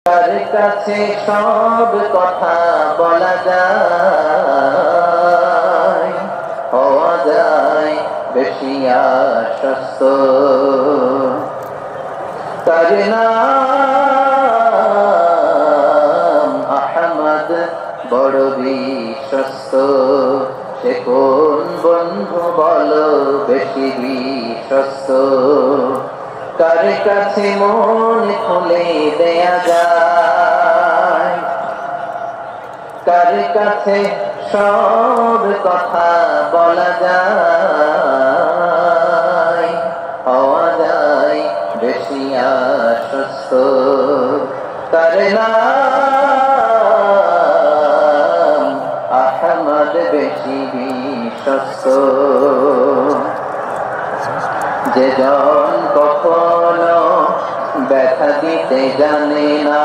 কার কাছে সব কথা বলা যায়, হওয়া যায় বেশি আশ্বস্ত। তার নাম আহমদ, বড় বিশ্বস্ত। সে কোন বন্ধু বলো বেশি বিশ্বস্ত? কার কাছে মন খুলে দেয়া যায়, কার কাছে সব কথা বলা যায়, হওয়া যায় বেশি আশ্বস্ত। তার নাম আহমদ, বেশি বিশ্বস্ত। যে জন কখনো ব্যথা দিতে জানে না,